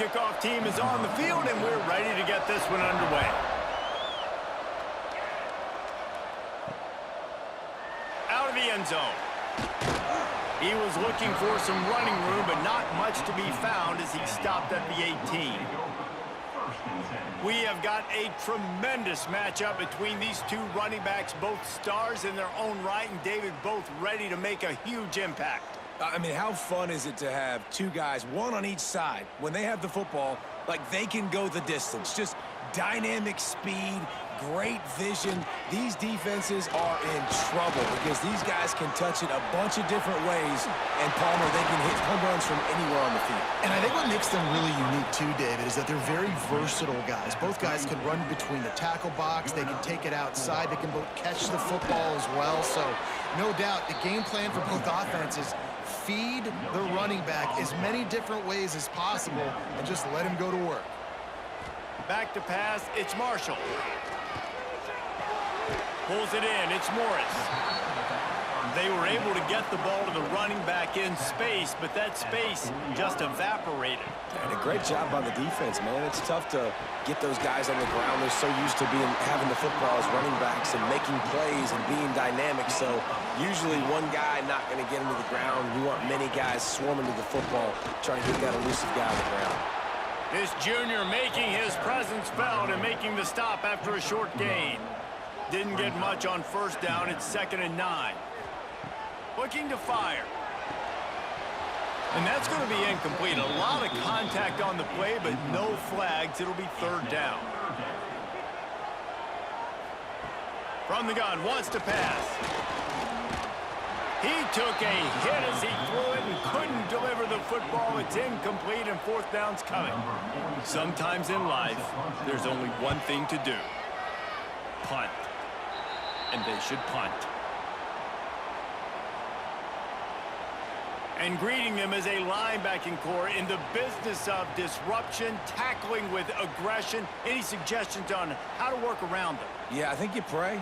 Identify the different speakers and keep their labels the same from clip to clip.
Speaker 1: kickoff team is on the field, and we're ready to get this one underway. Out of the end zone. He was looking for some running room, but not much to be found as he stopped at the 18. We have got a tremendous matchup between these two running backs, both stars in their own right, and David, both ready to make a huge impact.
Speaker 2: I mean, how fun is it to have two guys, one on each side, when they have the football, like they can go the distance. Just dynamic speed, great vision. These defenses are in trouble because these guys can touch it a bunch of different ways, and Palmer, they can hit home runs from anywhere on the field.
Speaker 3: And I think what makes them really unique too, David, is that they're very versatile guys. Both guys can run between the tackle box. They can take it outside. They can both catch the football as well. So no doubt the game plan for both offenses, feed the running back as many different ways as possible and just let him go to work.
Speaker 1: Back to pass, it's Marshall. Pulls it in, it's Morris. They were able to get the ball to the running back in space, but that space just evaporated.
Speaker 2: And a great job by the defense, man. It's tough to get those guys on the ground. They're so used to having the football as running backs and making plays and being dynamic. So usually one guy not going to get into the ground. You want many guys swarming to the football, trying to get that elusive guy on the ground.
Speaker 1: This junior making his presence felt and making the stop after a short gain. Didn't get much on first down. It's 2nd and 9. Looking to fire. And that's going to be incomplete. A lot of contact on the play, but no flags. It'll be 3rd down. From the gun, wants to pass. He took a hit as he threw it and couldn't deliver the football. It's incomplete, and 4th down's coming. Sometimes in life, there's only one thing to do. Punt. And they should punt. And greeting them as a linebacking core in the business of disruption, tackling with aggression. Any suggestions on how to work around them?
Speaker 2: Yeah, I think you pray.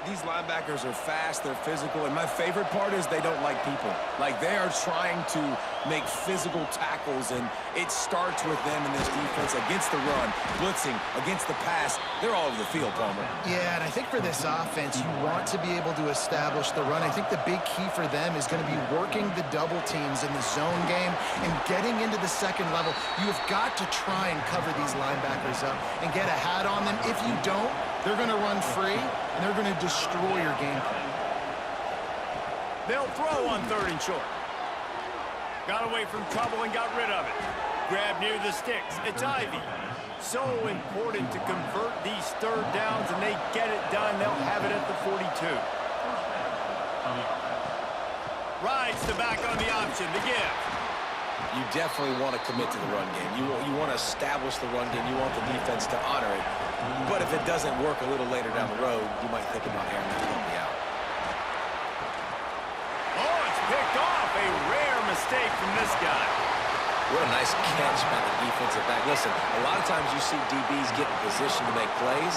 Speaker 2: These linebackers are fast, they're physical, and my favorite part is they don't like people. Like, they are trying to make physical tackles, and it starts with them in this defense against the run, blitzing, against the pass. They're all over the field, Palmer.
Speaker 3: Yeah, and I think for this offense, you want to be able to establish the run. I think the big key for them is going to be working the double teams in the zone game and getting into the second level. You have got to try and cover these linebackers up and get a hat on them. If you don't, they're going to run free, and they're going to destroy your game plan.
Speaker 1: They'll throw on 3rd and short. Got away from trouble and got rid of it. Grab near the sticks. It's Ivy. So important to convert these 3rd downs, and they get it done. They'll have it at the 42. Rides the back on the option. The give.
Speaker 2: You definitely want to commit to the run game. You want to establish the run game. You want the defense to honor it. But if it doesn't work a little later down the road, you might think about airing that puppy out.
Speaker 1: Oh, it's picked off. A rare mistake from this guy.
Speaker 2: What a nice catch by the defensive back. Listen, a lot of times you see DBs get in position to make plays,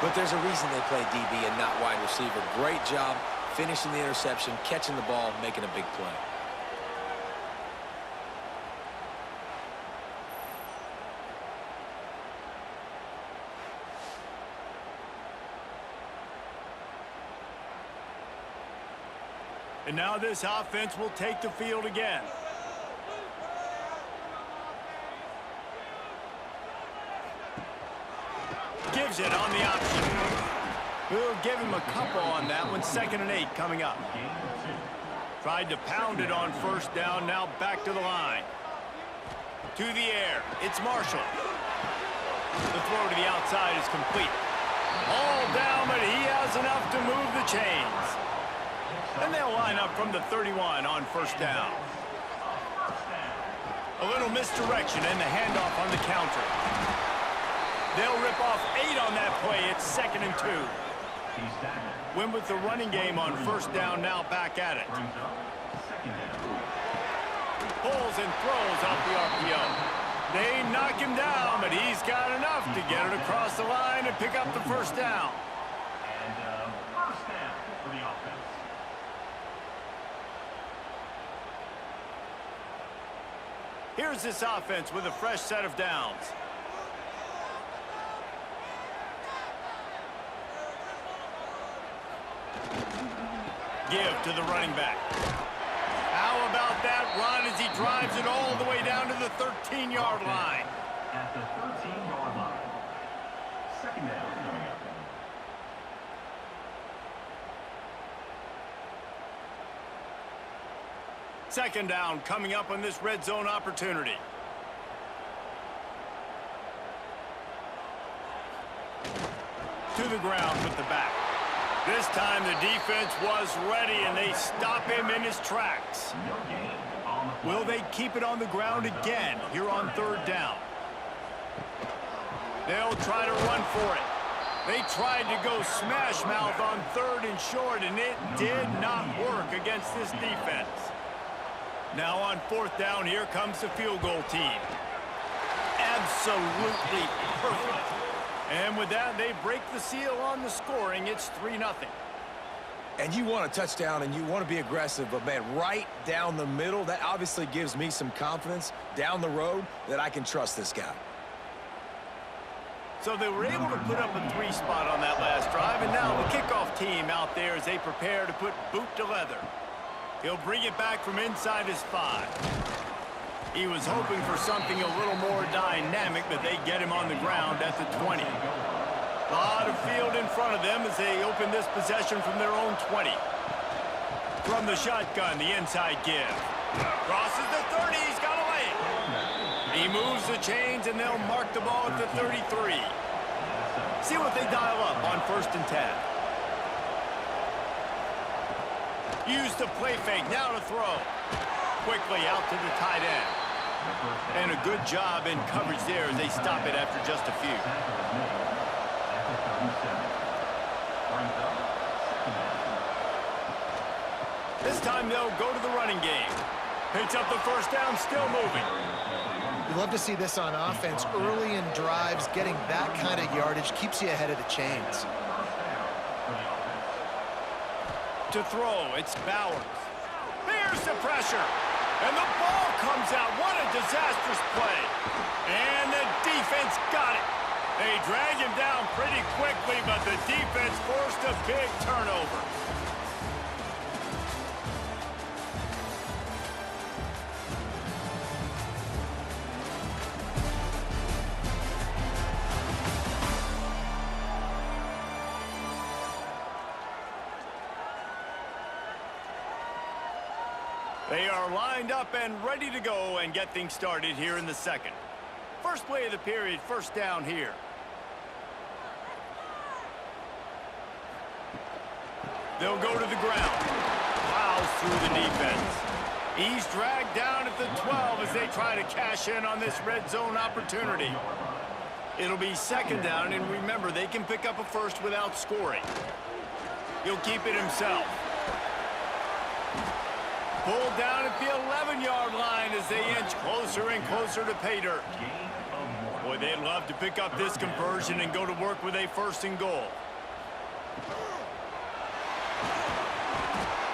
Speaker 2: but there's a reason they play DB and not wide receiver. Great job finishing the interception, catching the ball, making a big play.
Speaker 1: And now this offense will take the field again. Gives it on the option. We'll give him a couple on that one. 2nd and 8 coming up. Tried to pound it on 1st down. Now back to the line. To the air. It's Marshall. The throw to the outside is complete. All down, but he has enough to move the chains. And they'll line up from the 31 on 1st down. A little misdirection and the handoff on the counter. They'll rip off 8 on that play. It's 2nd and 2. Win with the running game on 1st down, now back at it. Pulls and throws off the RPO. They knock him down, but he's got enough to get it across the line and pick up the 1st down. Here's this offense with a fresh set of downs. Give to the running back. How about that run as he drives it all the way down to the 13-yard line?
Speaker 4: At the 13-yard line. Second down.
Speaker 1: Second down coming up on this red zone opportunity. To the ground with the back. This time the defense was ready, and they stop him in his tracks. Will they keep it on the ground again here on third down? They'll try to run for it. They tried to go smash mouth on third and short, and it did not work against this defense. Now on fourth down, here comes the field goal team. Absolutely perfect. And with that, they break the seal on the scoring. It's 3-0.
Speaker 2: And you want a touchdown and you want to be aggressive, but man, right down the middle, that obviously gives me some confidence down the road that I can trust this guy.
Speaker 1: So they were able to put up a 3 spot on that last drive, and now the kickoff team out there as they prepare to put boot to leather. He'll bring it back from inside his 5. He was hoping for something a little more dynamic, but they get him on the ground at the 20. A lot of field in front of them as they open this possession from their own 20. From the shotgun, the inside give. Crosses the 30, he's got a lane. He moves the chains, and they'll mark the ball at the 33. See what they dial up on 1st and 10. Use the play fake, now to throw. Quickly out to the tight end. And a good job in coverage there as they stop it after just a few. This time they'll go to the running game. Picks up the first down, still moving.
Speaker 3: You love to see this on offense. Early in drives, getting that kind of yardage keeps you ahead of the chains.
Speaker 1: To throw, it's Barron. There's the pressure. And the ball comes out. What a disastrous play. And the defense got it. They drag him down pretty quickly, but the defense forced a big turnover. They are lined up and ready to go and get things started here in the second. First play of the period, first down here. They'll go to the ground. Plows through the defense. He's dragged down at the 12 as they try to cash in on this red zone opportunity. It'll be second down, and remember, they can pick up a first without scoring. He'll keep it himself. Pulled down at the 11-yard line as they inch closer and closer to pay dirt. Boy, they'd love to pick up this conversion and go to work with a 1st and goal.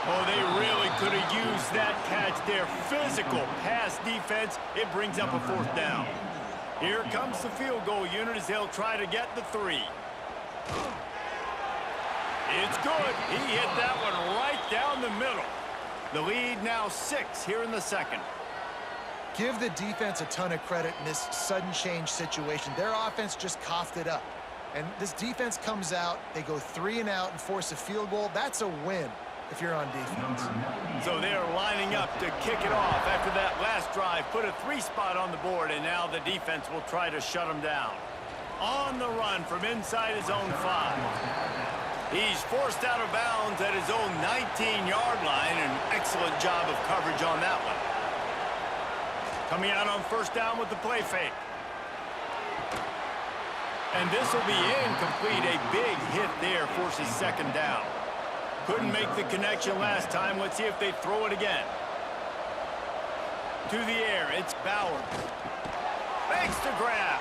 Speaker 1: Oh, they really could have used that catch there. Physical pass defense. It brings up a 4th down. Here comes the field goal unit as they'll try to get the 3. It's good. He hit that one right down the middle. The lead now 6 here in the second.
Speaker 3: Give the defense a ton of credit in this sudden change situation. Their offense just coughed it up. And this defense comes out, they go 3 and out and force a field goal. That's a win if you're on defense.
Speaker 1: So they're lining up to kick it off after that last drive. Put a 3 spot on the board, and now the defense will try to shut them down. On the run from inside his own 5. He's forced out of bounds at his own 19-yard line. An excellent job of coverage on that one. Coming out on first down with the play fake. And this will be incomplete. A big hit there forces second down. Couldn't make the connection last time. Let's see if they throw it again. To the air, it's Barron. Makes the grab.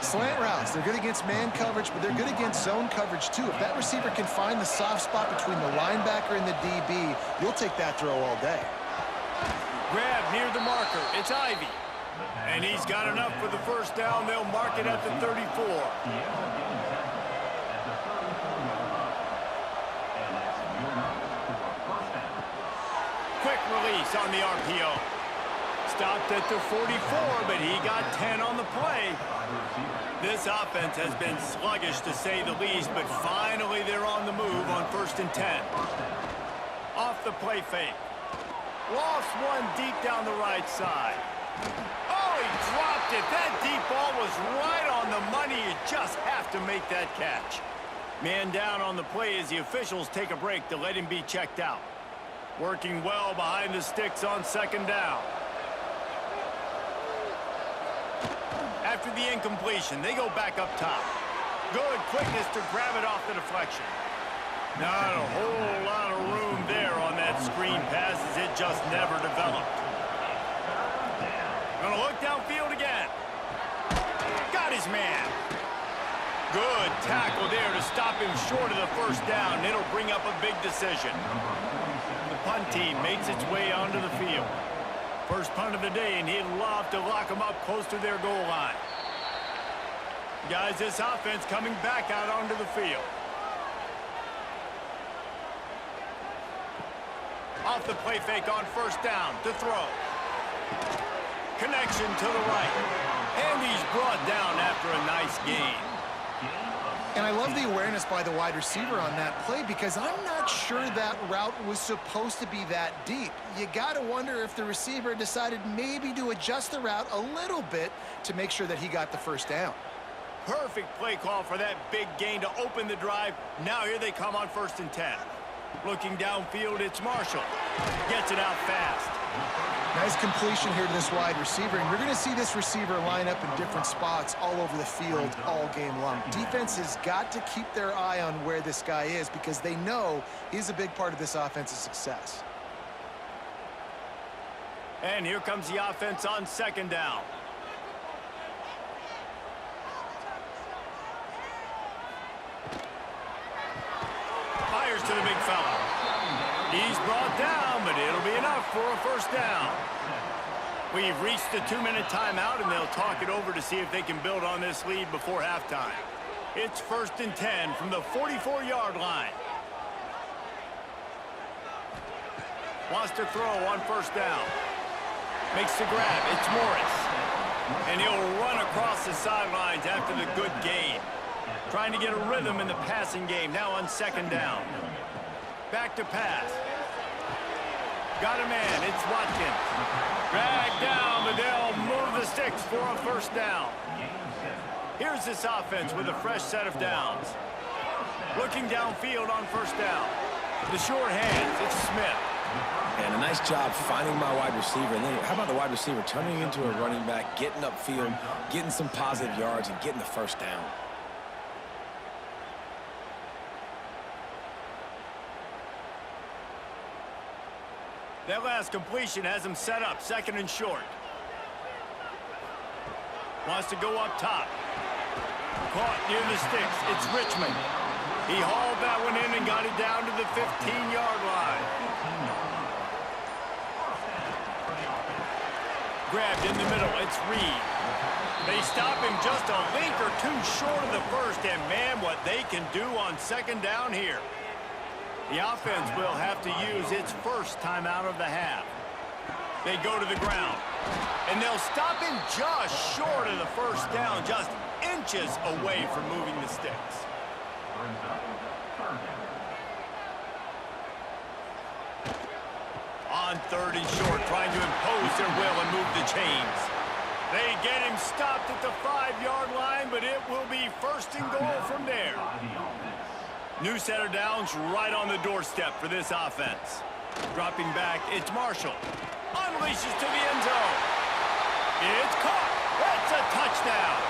Speaker 3: Slant routes, they're good against man coverage, but they're good against zone coverage too. If that receiver can find the soft spot between the linebacker and the DB, you'll take that throw all day.
Speaker 1: Grab near the marker. It's Ivy. And he's got enough for the first down. They'll mark it at the 34. Quick release on the RPO. Stopped at the 44, but he got 10 on the play. This offense has been sluggish, to say the least, but finally they're on the move on 1st and 10. Off the play fake. Lost one deep down the right side. Oh, he dropped it. That deep ball was right on the money. You just have to make that catch. Man down on the play as the officials take a break to let him be checked out. Working well behind the sticks on 2nd down. After the incompletion, they go back up top. Good quickness to grab it off the deflection. Not a whole lot of room there on that screen pass as it just never developed. Gonna look downfield again. Got his man. Good tackle there to stop him short of the first down. It'll bring up a big decision. The punt team makes its way onto the field. First punt of the day, and he'd love to lock them up close to their goal line. Guys, this offense coming back out onto the field. Off the play fake on 1st down to throw. Connection to the right. And he's brought down after a nice gain.
Speaker 3: And I love the awareness by the wide receiver on that play because I'm not sure that route was supposed to be that deep. You got to wonder if the receiver decided maybe to adjust the route a little bit to make sure that he got the first down.
Speaker 1: Perfect play call for that big gain to open the drive. Now here they come on 1st and 10. Looking downfield, it's Marshall. Gets it out fast.
Speaker 3: Nice completion here to this wide receiver, and you're going to see this receiver line up in different spots all over the field all game long. Defense has got to keep their eye on where this guy is because they know he's a big part of this offense's success.
Speaker 1: And here comes the offense on 2nd down. Fires to the big fella. He's brought down, but it'll be enough for a first down. We've reached the 2-minute timeout, and they'll talk it over to see if they can build on this lead before halftime. It's 1st and 10 from the 44-yard line. Wants to throw on 1st down. Makes the grab. It's Morris. And he'll run across the sidelines after the good gain. Trying to get a rhythm in the passing game now on 2nd down. Back to pass. Got a man. It's Watkins. Dragged down, but they'll move the sticks for a first down. Here's this offense with a fresh set of downs. Looking downfield on 1st down. The short hands. It's Smith.
Speaker 2: And a nice job finding my wide receiver. And then how about the wide receiver turning into a running back, getting upfield, getting some positive yards, and getting the first down.
Speaker 1: That last completion has him set up 2nd and short. Wants to go up top. Caught near the sticks. It's Richmond. He hauled that one in and got it down to the 15-yard line. Grabbed in the middle. It's Reed. They stop him just a link or two short of the first, and man, what they can do on 2nd down here. The offense will have to use its first timeout of the half. They go to the ground, and they'll stop him just short of the first down, just inches away from moving the sticks. On 3rd and short, trying to impose their will and move the chains. They get him stopped at the 5-yard line, but it will be 1st and goal from there. New set of downs right on the doorstep for this offense. Dropping back, it's Marshall. Unleashes to the end zone. It's caught. That's a touchdown.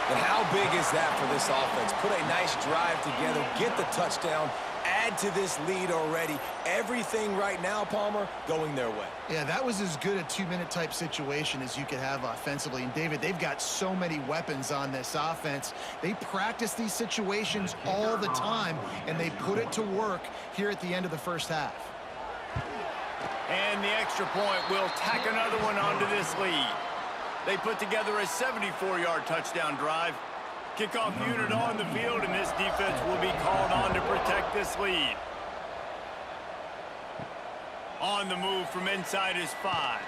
Speaker 2: And how big is that for this offense? Put a nice drive together, get the touchdown, add to this lead already. Everything right now, Palmer, going their way.
Speaker 3: Yeah, that was as good a 2-minute type situation as you could have offensively. And, David, they've got so many weapons on this offense. They practice these situations all the time, and they put it to work here at the end of the first half.
Speaker 1: And the extra point will tack another one onto this lead. They put together a 74-yard touchdown drive. Kickoff unit on the field, and this defense will be called on to protect this lead. On the move from inside his 5.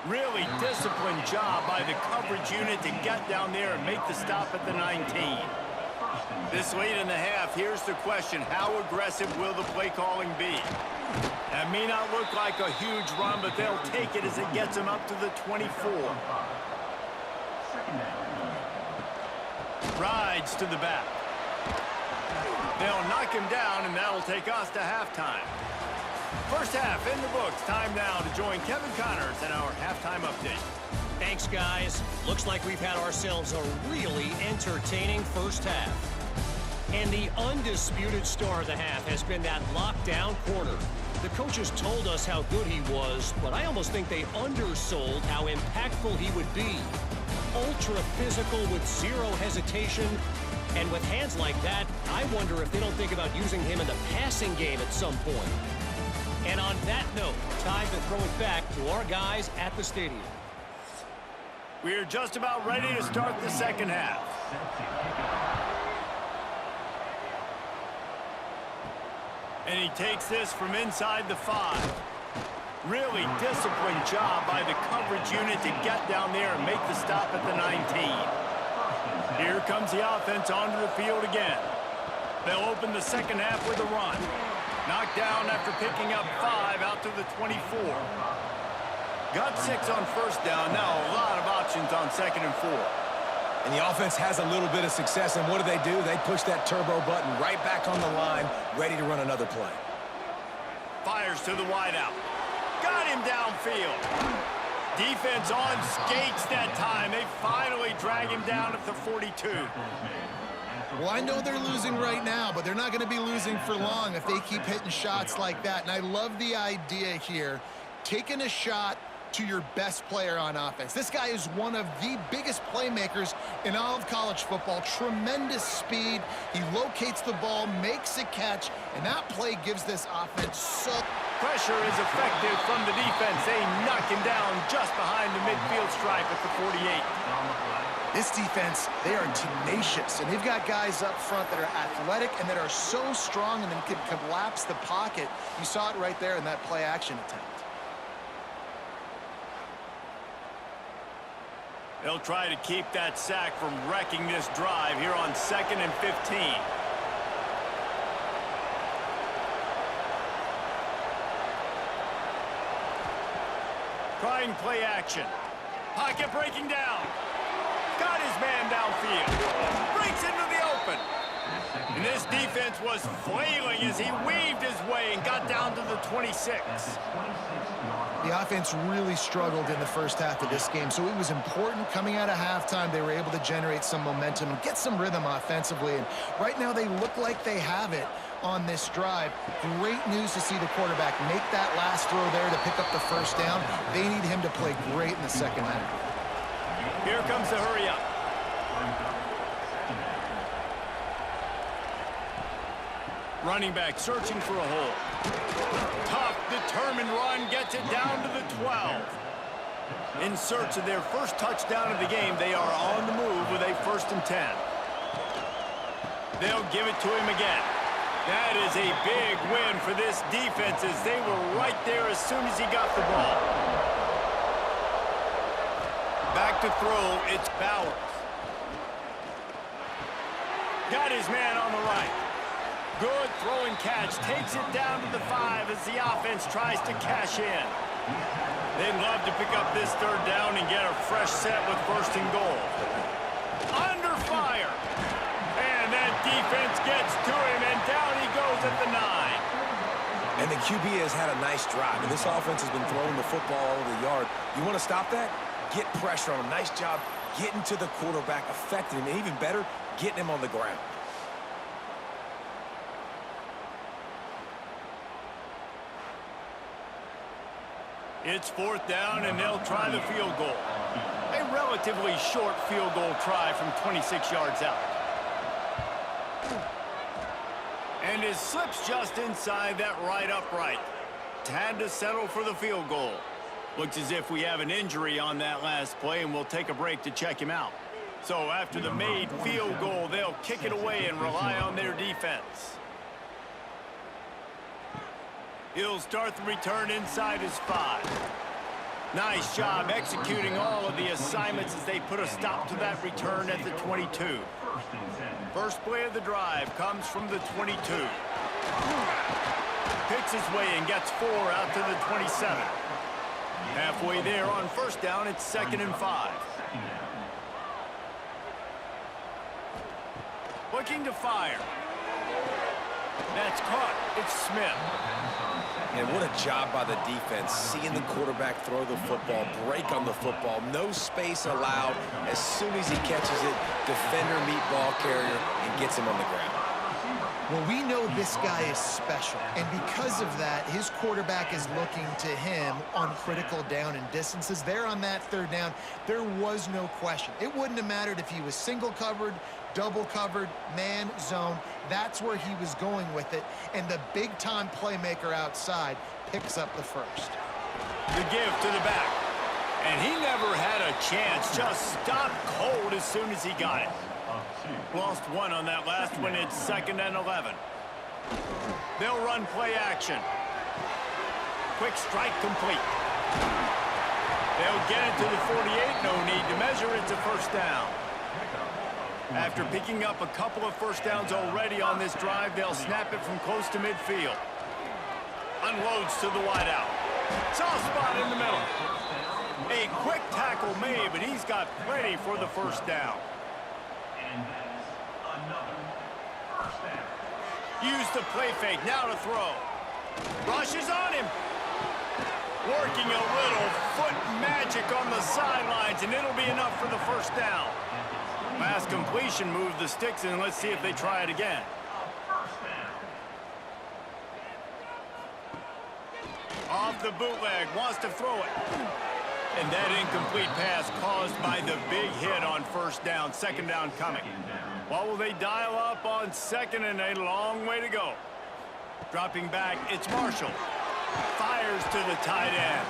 Speaker 1: Really disciplined job by the coverage unit to get down there and make the stop at the 19. This late in the half, here's the question: how aggressive will the play calling be? That may not look like a huge run, but they'll take it as it gets them up to the 24. Rides to the back. They'll knock him down, and that'll take us to halftime. First half in the books. Time now to join Kevin Connors in our halftime update.
Speaker 5: Thanks, guys. Looks like we've had ourselves a really entertaining first half. And the undisputed star of the half has been that lockdown corner. The coaches told us how good he was, but I almost think they undersold how impactful he would be. Ultra physical with zero hesitation. And with hands like that, I wonder if they don't think about using him in the passing game at some point. And on that note, time to throw it back to our guys at the stadium.
Speaker 1: We're just about ready to start the second half. And he takes this from inside the 5. Really disciplined job by the coverage unit to get down there and make the stop at the 19. Here comes the offense onto the field again. They'll open the second half with a run. Knocked down after picking up 5 out to the 24. Got 6 on first down. Now a lot of options on second and 4.
Speaker 2: And the offense has a little bit of success, and what do? They push that turbo button right back on the line, ready to run another play.
Speaker 1: Fires to the wideout. Got him downfield. Defense on skates that time. They finally drag him down at the 42.
Speaker 3: Well, I know they're losing right now, but they're not going to be losing for long if they keep hitting shots like that. And I love the idea here, taking a shot to your best player on offense. This guy is one of the biggest playmakers in all of college football. Tremendous speed. He locates the ball, makes a catch, and that play gives this offense so...
Speaker 1: Pressure is effective from the defense. They knock him down just behind the midfield stripe at the 48.
Speaker 3: This defense, they are tenacious, and they've got guys up front that are athletic and that are so strong and then can collapse the pocket. You saw it right there in that play action attempt.
Speaker 1: They'll try to keep that sack from wrecking this drive here on 2nd and 15. Trying play action. Pocket breaking down. Got his man downfield. Breaks into the open. And this defense was flailing as he weaved his way and got down to the 26.
Speaker 3: The offense really struggled in the first half of this game, so it was important coming out of halftime. They were able to generate some momentum and get some rhythm offensively. And right now they look like they have it on this drive. Great news to see the quarterback make that last throw there to pick up the first down. They need him to play great in the second half.
Speaker 1: Here comes the hurry up. Running back searching for a hole. Tough, determined run gets it down to the 12. In search of their first touchdown of the game, they are on the move with a 1st and 10. They'll give it to him again. That is a big win for this defense as they were right there as soon as he got the ball. Back to throw, it's Bowers. Got his man on the right. Good throwing catch, takes it down to the 5 as the offense tries to cash in. They'd love to pick up this 3rd down and get a fresh set with 1st and goal. Under fire. And that defense gets to him, and down he goes at the 9.
Speaker 2: And the QB has had a nice drive, and this offense has been throwing the football all over the yard. You want to stop that? Get pressure on him. Nice job getting to the quarterback, affecting him, and even better, getting him on the ground.
Speaker 1: It's 4th down, and they'll try the field goal. A relatively short field goal try from 26 yards out. And it slips just inside that right upright. Had to settle for the field goal. Looks as if we have an injury on that last play, and we'll take a break to check him out. So after the made field goal, they'll kick it away and rely on their defense. He'll start the return inside his 5. Nice job executing all of the assignments as they put a stop to that return at the 22. First play of the drive comes from the 22. Picks his way and gets 4 out to the 27. Halfway there on first down, it's 2nd and 5. Looking to fire. That's caught. It's Smith.
Speaker 2: And what a job by the defense, seeing the quarterback throw the football, break on the football, no space allowed. As soon as he catches it, defender meet ball carrier and gets him on the ground.
Speaker 3: Well, we know this guy is special, and because of that, his quarterback is looking to him on critical down and distances. There on that 3rd down, there was no question. It wouldn't have mattered if he was single covered, double covered, man, zone. That's where he was going with it, and the big-time playmaker outside picks up the first.
Speaker 1: The give to the back, and he never had a chance. Just stopped cold as soon as he got it. Lost 1 on that last one. It's 2nd and 11. They'll run play action. Quick strike complete. They'll get it to the 48. No need to measure. It's a first down. After picking up a couple of first downs already on this drive, they'll snap it from close to midfield. Unloads to the wideout. Soft spot in the middle. A quick tackle made, but he's got plenty for the first down. Use the play fake, now to throw. Rushes on him. Working a little foot magic on the sidelines, and it'll be enough for the first down. Last completion moved the sticks, and let's see if they try it again. Off the bootleg, wants to throw it. And that incomplete pass caused by the big hit on first down. 2nd down coming. What will they dial up on 2nd and a long way to go? Dropping back, it's Marshall. Fires to the tight end.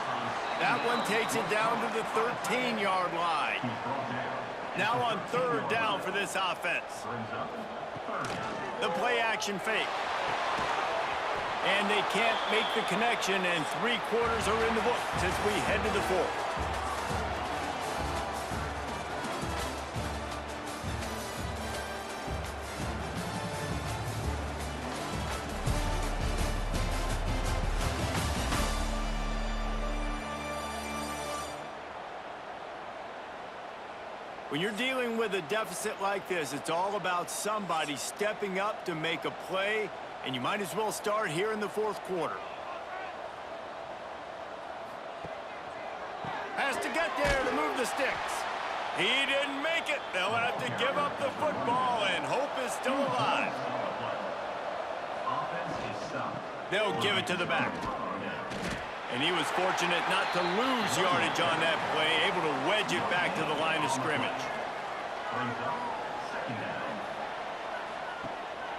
Speaker 1: That one takes it down to the 13-yard line. Now on 3rd down for this offense. The play action fake. And they can't make the connection, and 3/4 are in the books as we head to the 4th. When you're dealing with a deficit like this, it's all about somebody stepping up to make a play, and you might as well start here in the 4th quarter. Has to get there to move the sticks. He didn't make it. They'll have to give up the football, and hope is still alive. They'll give it to the back. And he was fortunate not to lose yardage on that play, able to wedge it back to the line of scrimmage.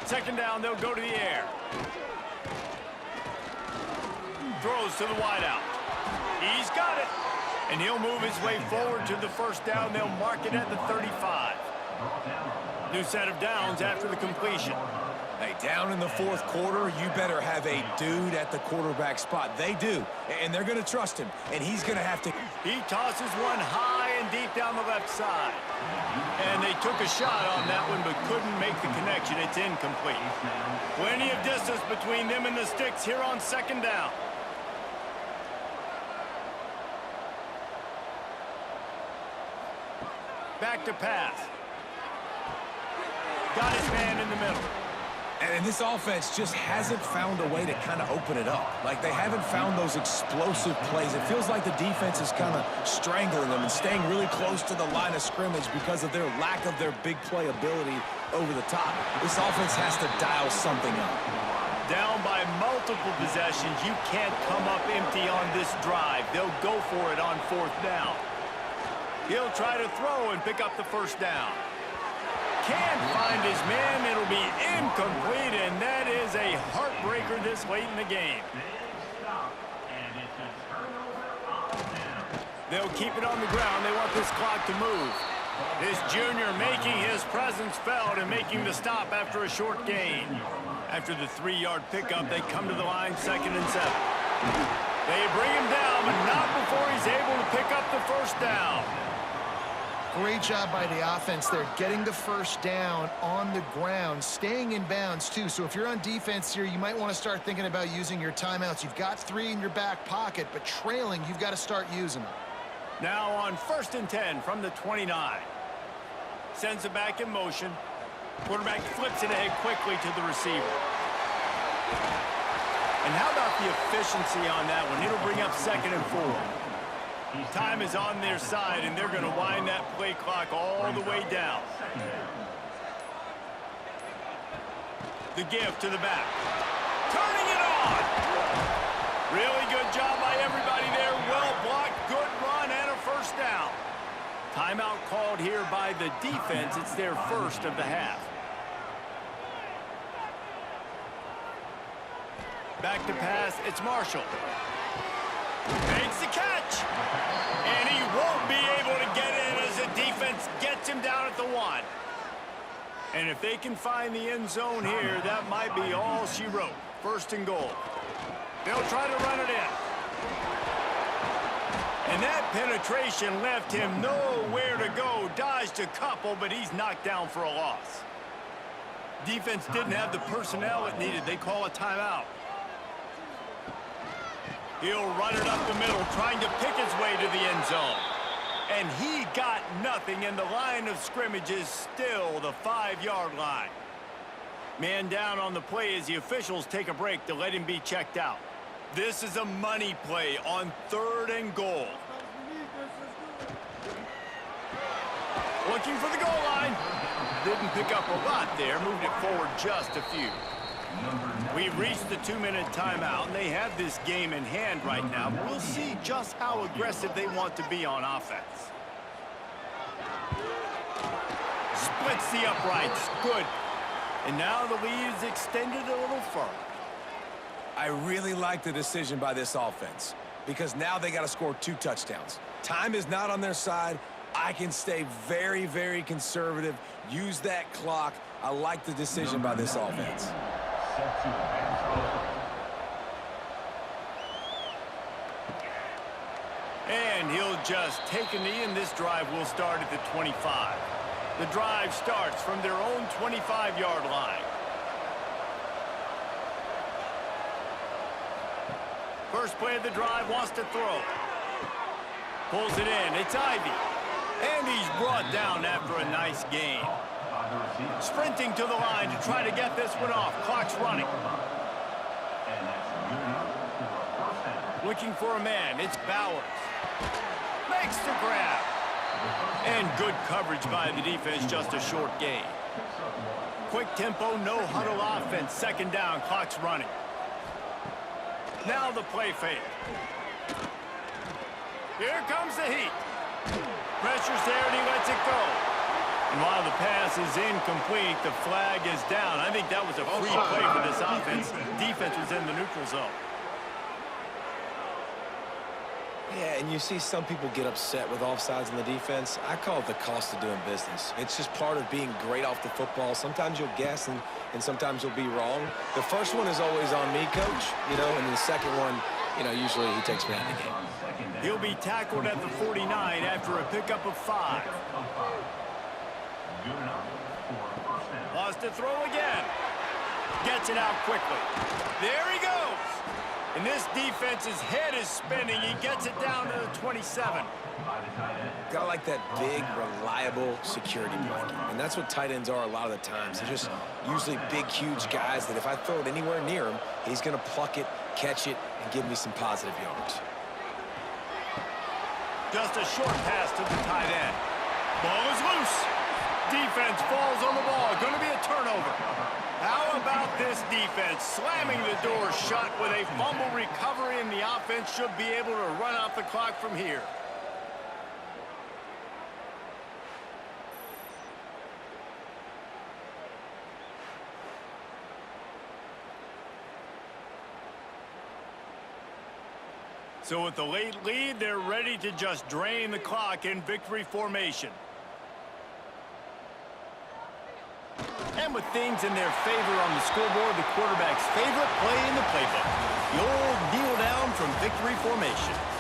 Speaker 1: 2nd down, they'll go to the air. Throws to the wideout. He's got it. And he'll move his way forward to the first down. They'll mark it at the 35. New set of downs after the completion.
Speaker 2: Hey, down in the 4th quarter, you better have a dude at the quarterback spot. They do, and they're going to trust him, and he's going to have to.
Speaker 1: He tosses one high and deep down the left side. And they took a shot on that one, but couldn't make the connection. It's incomplete. Plenty of distance between them and the sticks here on 2nd down. Back to pass. Got his man in the middle.
Speaker 2: And this offense just hasn't found a way to kind of open it up. Like, they haven't found those explosive plays. It feels like the defense is kind of strangling them and staying really close to the line of scrimmage because of their lack of their big play ability over the top. This offense has to dial something up.
Speaker 1: Down by multiple possessions, you can't come up empty on this drive. They'll go for it on 4th down. He'll try to throw and pick up the first down. Can't find his man. It'll be incomplete, and that is a heartbreaker this late in the game. They'll keep it on the ground. They want this clock to move. This junior making his presence felt and making the stop after a short gain. After the 3-yard pickup, they come to the line 2nd and 7. They bring him down, but not before he's able to pick up the first down.
Speaker 3: Great job by the offense there, getting the first down on the ground, staying in bounds too. So if you're on defense here, you might want to start thinking about using your timeouts. You've got 3 in your back pocket, but trailing, you've got to start using them.
Speaker 1: Now on 1st and 10 from the 29. Sends it back in motion. Quarterback flips it ahead quickly to the receiver. And how about the efficiency on that one? It'll bring up 2nd and 4. Time is on their side, and they're going to wind that play clock all the way down. The give to the back. Turning it on! Really good job by everybody there. Well blocked, good run, and a first down. Timeout called here by the defense. It's their first of the half. Back to pass, it's Marshall. Makes the catch. And he won't be able to get in as the defense gets him down at the 1. And if they can find the end zone here, that might be all she wrote. 1st and goal. They'll try to run it in. And that penetration left him nowhere to go. Dodged a couple, but he's knocked down for a loss. Defense didn't have the personnel it needed. They call a timeout. He'll run it up the middle, trying to pick his way to the end zone. And he got nothing, and the line of scrimmage is still the 5-yard line. Man down on the play as the officials take a break to let him be checked out. This is a money play on 3rd and goal. Looking for the goal line. Didn't pick up a lot there, moved it forward just a few. We've reached the 2-minute timeout, and they have this game in hand right now. We'll see just how aggressive they want to be on offense. Splits the uprights. Good. And now the lead is extended a little further.
Speaker 2: I really like the decision by this offense because now they got to score 2 touchdowns. Time is not on their side. I can stay very, very conservative, use that clock. I like the decision by this offense.
Speaker 1: And he'll just take a knee, and this drive will start at the 25. The drive starts from their own 25-yard line. First play of the drive, wants to throw. Pulls it in, it's Ivy. And he's brought down after a nice gain. Sprinting to the line to try to get this one off. Clock's running. Looking for a man, it's Bowers. Makes the grab. And good coverage by the defense, just a short gain. Quick tempo, no huddle offense. 2nd down, clock's running. Now the play fake. Here comes the heat. Pressure's there and he lets it go. And while the pass is incomplete, the flag is down. I think that was a free play for this offense. Defense was in the neutral zone.
Speaker 2: Yeah, and you see some people get upset with offsides in the defense. I call it the cost of doing business. It's just part of being great off the football. Sometimes you'll guess and sometimes you'll be wrong. The first one is always on me, coach, and the second one, usually he takes me out of the game.
Speaker 1: He'll be tackled at the 49 after a pickup of 5. Lost to throw again. Gets it out quickly. There he goes. And this defense's head is spinning. He gets it down to the 27.
Speaker 2: Got like that big, reliable security blanket. And that's what tight ends are a lot of the times. They're just usually big, huge guys that if I throw it anywhere near him, he's going to pluck it, catch it, and give me some positive yards.
Speaker 1: Just a short pass to the tight end. Ball is loose. Defense falls on the ball. Going to be a turnover. How about this defense slamming the door shut with a fumble recovery, and the offense should be able to run out the clock from here. So with the late lead, they're ready to just drain the clock in victory formation. And with things in their favor on the scoreboard, the quarterback's favorite play in the playbook. The old kneel down from victory formation.